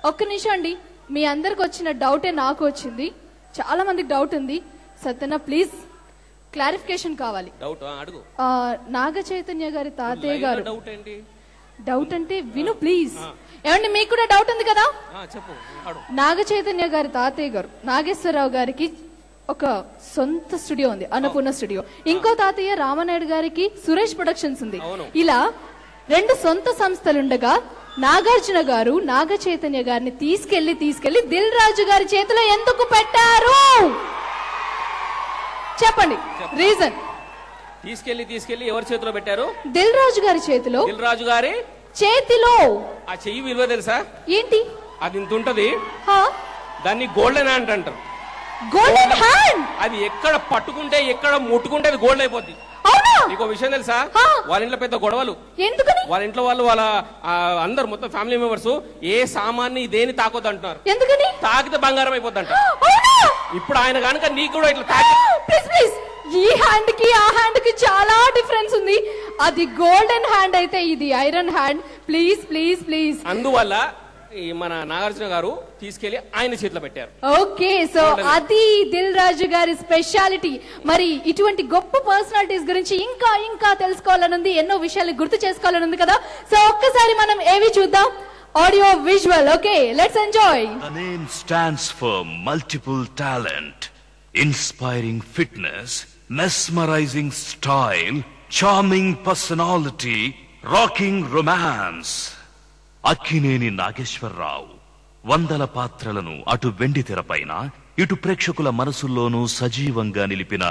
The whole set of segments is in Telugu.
ఒక్క నిమిషం అండి, మీ అందరికి వచ్చిన డౌటే నాకు వచ్చింది. చాలా మందికి డౌట్ ఉంది. సత్యన ప్లీజ్ క్లారిఫికేషన్ కావాలి. నాగ చైతన్య గారి తాతయ్య గారు డౌట్ అంటే విను ప్లీజ్. ఏమండి మీకు కూడా డౌట్ ఉంది కదా? నాగ చైతన్య గారి తాతయ్య గారు నాగేశ్వరరావు గారికి ఒక సొంత స్టూడియో ఉంది, అన్నపూర్ణ స్టూడియో. ఇంకో తాతయ్య రామనాయుడు గారికి సురేష్ ప్రొడక్షన్స్ ఉంది. ఇలా 2 సొంత సంస్థలుండగా నాగార్జున గారు నాగ చైతన్య గారిని తీసుకెళ్లి దిల్ రాజు గారి చేతిలో ఎందుకు పెట్టారు? చెప్పండి రీజన్. తీసుకెళ్లి ఎవరి చేతిలో పెట్టారు? దిల్ రాజు గారి చేతిలో. దిల్ రాజు గారి చేతిలో. ఆ చెయ్యి విలువ తెలుసా? ఏంటి? అది ఇంత ఉంటది, దాన్ని గోల్డెన్ హ్యాండ్ అంటారు. Golden hand? అది ఎక్కడ పట్టుకుంటే ఎక్కడ ముట్టుకుంటే అది గోల్డ్ అయిపోద్ది. నీకు విషయం తెలుసా? వాళ్ళ ఇంట్లో పెద్ద గొడవలు. ఎందుకని? వాళ్ళ ఇంట్లో వాళ్ళ అందరు మొత్తం ఫ్యామిలీ మెంబర్స్ ఏ సామాన్ని దేని తాకొద్దు అంటున్నారు. ఎందుకని? తాకితే బంగారం అయిపోద్ది అంట. ఇప్పుడు ఆయన కనుక నీకు కూడా ఇట్లా తాకి, ప్లీజ్ ఈ హ్యాండ్ కి ఆ హ్యాండ్ కి చాలా డిఫరెన్స్ ఉంది. అది గోల్డెన్ హ్యాండ్ అయితే ఇది iron hand. Please please please. అందువల్ల మన నాగార్జున గారు తీసుకెళ్లి ఆయన చేతిలో పెట్టారు. ఓకే, సో అది దిల్ రాజు గారి స్పెషాలిటీ. మరి ఇటువంటి గొప్ప పర్సనాలిటీస్ గురించి ఇంకా ఇంకా తెలుసుకోవాలనుంది, ఎన్నో విషయాలు గుర్తు చేసుకోవాలనుంది కదా. సో ఒక్కసారి మనం ఏవి చూద్దాం, audio visual. Okay, let's enjoy. The name stands for multiple talent, inspiring fitness, mesmerizing style, charming personality, rocking romance. Akkineni Nageswara Rao వందల పాత్రలను అటు వెండి తెరపైన ఇటు ప్రేక్షకుల మనసుల్లోనూ సజీవంగా నిలిపిన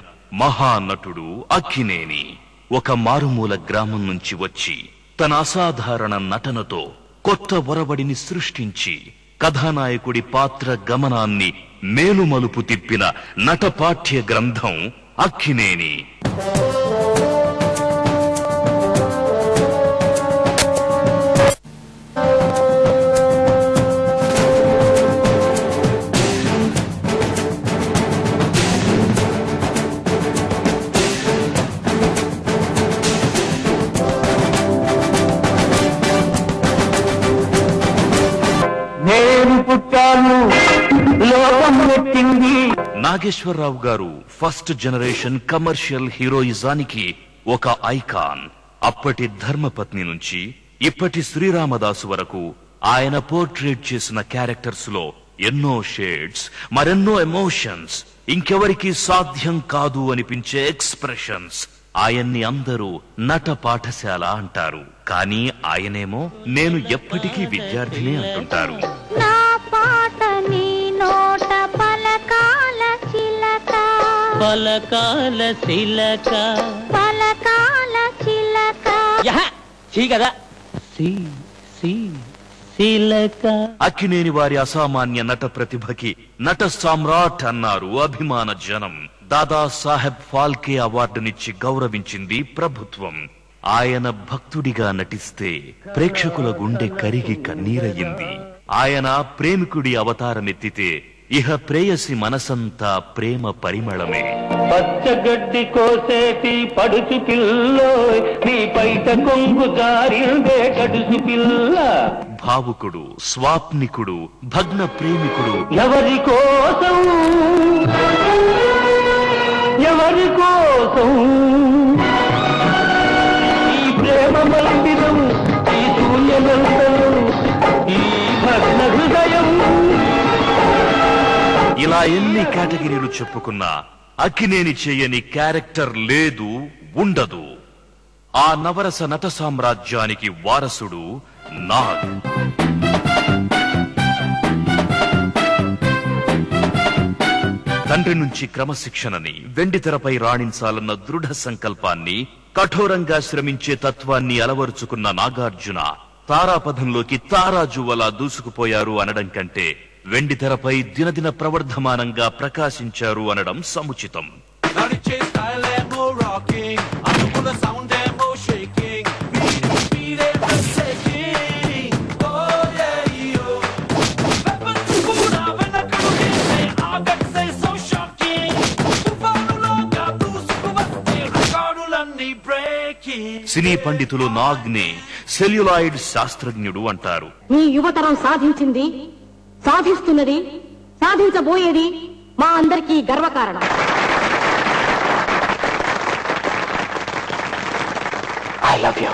మహానటుడు అక్కినేని. ఒక మారుమూల గ్రామం నుంచి వచ్చి తన అసాధారణ నటనతో కొత్త ఒరవడిని సృష్టించి కథానాయకుడి పాత్ర గమనాన్ని మేలుమలుపు తిప్పిన నటపాఠ్య గ్రంథం అక్కినేని. నాగేశ్వరరావు గారు ఫస్ట్ జనరేషన్ కమర్షియల్ హీరోయిజానికి ఒక ఐకాన్. అప్పటి ధర్మపత్ని నుంచి ఇప్పటి శ్రీరామదాసు వరకు ఆయన పోర్ట్రేట్ చేసిన క్యారెక్టర్స్ లో ఎన్నో షేడ్స్, మరెన్నో ఎమోషన్స్, ఇంకెవరికి సాధ్యం కాదు అనిపించే ఎక్స్ప్రెషన్స్. ఆయన్ని అందరూ నట పాఠశాల అంటారు. కానీ ఆయనేమో నేను ఎప్పటికీ విద్యార్థిని అంటుంటారు. పలకాల చిలక పలకాల చిలక కదా చిలక. అక్కినేని వారి అసామాన్య నట ప్రతిభకి నట సామ్రాట్ అన్నారు అభిమాన జనం. దాదాసాహెబ్ ఫాల్కే అవార్డునిచ్చి గౌరవించింది ప్రభుత్వం. ఆయన భక్తుడిగా నటిస్తే ప్రేక్షకుల గుండె కరిగి కన్నీరయ్యింది. ఆయన ప్రేమికుడి అవతారమెత్తితే ఇహ ప్రేయసి మనసంతా ప్రేమ పరిమళమే. పచ్చగడ్డి కోసేటి పడుచు పిల్లో నీ పైట కొంగు జారిందే గడుసు పిల్ల. భావుకుడు, స్వాప్నికుడు, భగ్న ప్రేమికుడు. ఎవరి కోసం ఎవరి కోసం ఈ ప్రేమ మందిరం, ఈ శూన్యమంతరం, ఈ భగ్న హృదయం. ఇలా ఎన్ని కేటగిరీలు చెప్పుకున్నా అక్కినేని చేయని క్యారెక్టర్ లేదు, ఉండదు. ఆ నవరస నట సామ్రాజ్యానికి వారసుడు నాగ్. తండ్రి నుంచి క్రమశిక్షణని, వెండి తెరపై రాణించాలన్న దృఢ సంకల్పాన్ని, కఠోరంగా శ్రమించే తత్వాన్ని అలవరుచుకున్న నాగార్జున తారాపథంలోకి తారాజువలా దూసుకుపోయారు అనడం కంటే వెండి తెరపై దినదిన ప్రవర్ధమానంగా ప్రకాశించారు అనడం సముచితం. సినీ పండితులు నాగ్ని సెల్యులాయిడ్ శాస్త్రజ్ఞుడు అంటారు. మీ యువతరం సాధించింది, సాధిస్తున్నది, సాధించబోయేది మా అందరికీ గర్వకారణం. I love you.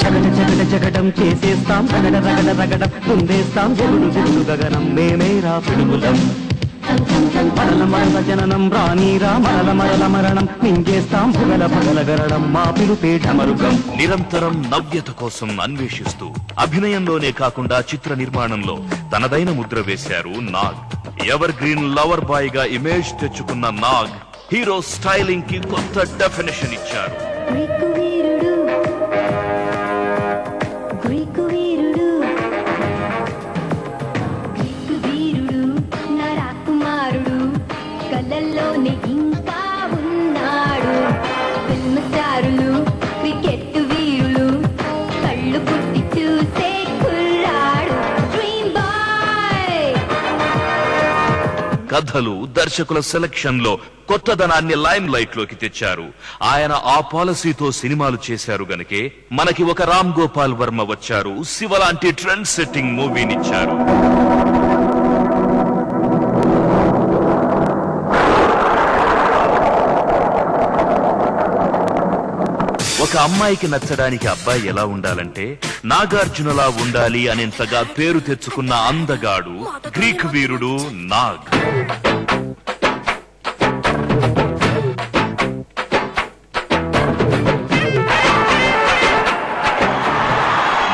జగడ జగడ జగడం చేసేస్తాం, రగడ రగడ రగడం ముందేస్తాం, జగుడు జగుడు గగనం మేమేరా పిడుగులం. మరల మరల జననం రానీరా, మరల మరల మరణం మింగేస్తాం, భుగల భగల గరడం మా పిలుపే ఢమరుగం. నిరంతరం నవ్యత కోసం అన్వేషిస్తూ అభినయంలోనే కాకుండా చిత్ర నిర్మాణంలో తనదైన ముద్ర వేశారు Nag. Ever green lover boy గా ఇమేజ్ తెచ్చుకున్న నాగ్ హీరో స్టైలింగ్ కి కొత్త డెఫినేషన్ ఇచ్చారు. కథలు, దర్శకుల సెలక్షన్ లో కొత్తదనాన్ని లైమ్ లైట్ లోకి తెచ్చారు. ఆయన ఆ పాలసీతో సినిమాలు చేశారు గనుకే మనకి ఒక రామ్ గోపాల్ వర్మ వచ్చారు, శివ లాంటి ట్రెండ్ సెట్టింగ్ మూవీనిచ్చారు. ఒక అమ్మాయికి నచ్చడానికి అబ్బాయి ఎలా ఉండాలంటే నాగార్జునలా ఉండాలి అనేంతగా పేరు తెచ్చుకున్న అందగాడు గ్రీక్ వీరుడు నాగ్.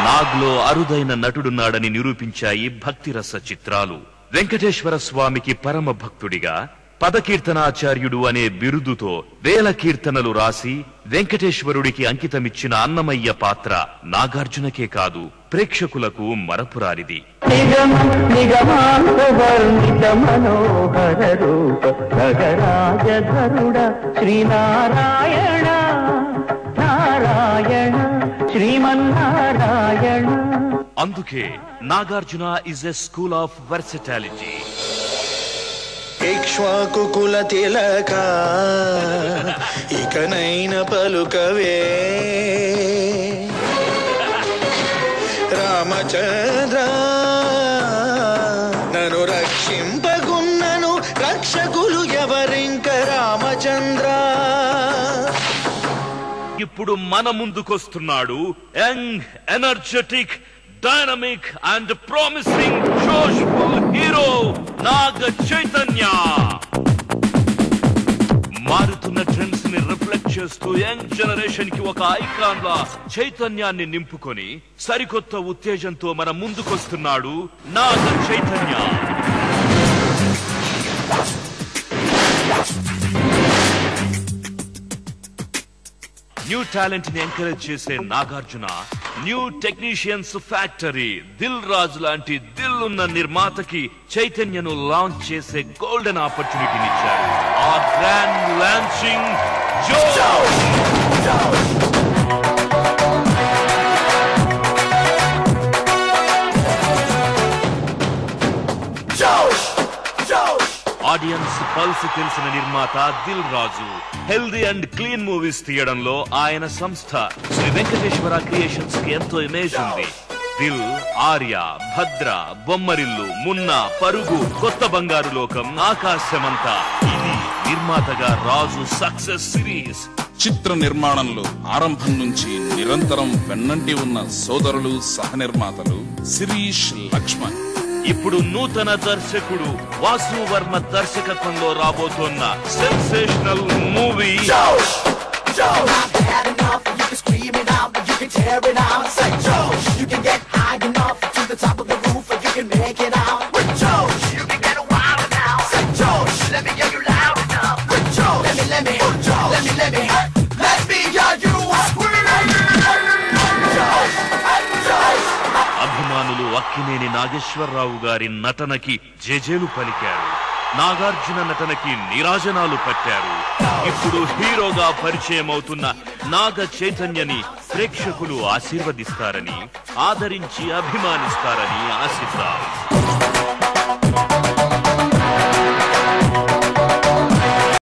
నాగ్లో అరుదైన నటుడున్నాడని నిరూపించాయి భక్తిరస చిత్రాలు. వెంకటేశ్వర స్వామికి పరమ భక్తుడిగా పదకీర్తనాచార్యుడు అనే బిరుదుతో వేల కీర్తనలు రాసి వెంకటేశ్వరుడికి అంకితమిచ్చిన అన్నమయ్య పాత్ర నాగార్జునకే కాదు, ప్రేక్షకులకు మరపురానిది. శ్రీనారాయణ నారాయణ శ్రీమన్నారాయణ. అందుకే Nagarjuna is a school of versatility. ఇక్ష్వాకుకుల తిలక ఇకనైన పలుకవే రామచంద్ర, నన్ను రక్షింపగున్నను రక్షకులు ఎవరింక రామచంద్ర. ఇప్పుడు మన ముందుకొస్తున్నాడు young, energetic, dynamic and promising జోష్ఫుల్ హీరో నాగ చైతన్య. మారుతున్న ట్రెండ్స్ ని రిఫ్లెక్ట్ చేస్తూ యంగ్ జనరేషన్ కి ఒక ఐకాన్ లా చైతన్యాన్ని నింపుకొని సరికొత్త ఉత్తేజంతో మన ముందుకొస్తున్నాడు నాగ చైతన్య. న్యూ టాలెంట్ ని ఎంకరేజ్ చేసే Nagarjuna new technicians factory Dil Raju లాంటి దిల్ ఉన్న నిర్మాతకి చైతన్యను లాంచ్ చేసే గోల్డెన్ ఆపర్చునిటీనిచ్చారు. ఆ గ్రాండ్ లాంచింగ్ ఆడియన్స్ పల్స్ తెలిసిన నిర్మాత Dil Raju healthy and clean movies తీయడంలో ఆయన సంస్థ శ్రీ వెంకటేశ్వర క్రియేషన్స్ కి ఎంతో ఇమేజ్ ఉంది. దిల్, ఆర్య, భద్ర, బొమ్మరిల్లు, మున్న, పరుగు, కొత్త బంగారు లోకం, ఆకాశమంతా ఇది నిర్మాతగా రాజు సక్సెస్ సిరీస్. చిత్ర నిర్మాణంలో ఆరంభం నుంచి నిరంతరం వెన్నంటి ఉన్న సోదరులు సహ నిర్మాతలు శిరీష్, లక్ష్మణ్. ఇప్పుడు నూతన దర్శకుడు వాసు వర్మ దర్శకత్వంలో రాబోతున్న సెన్సేషనల్ మూవీ అభిమానులు అక్కినేని నాగేశ్వరరావు గారి నటనకి జేజేలు పలికారు. నాగార్జున నటనకి నీరాజనాలు పట్టారు. ఇప్పుడు హీరోగా పరిచయం అవుతున్న నాగ చైతన్యని ప్రేక్షకులు ఆశీర్వదిస్తారని, ఆదరించి అభిమానిస్తారని ఆశిద్దాం.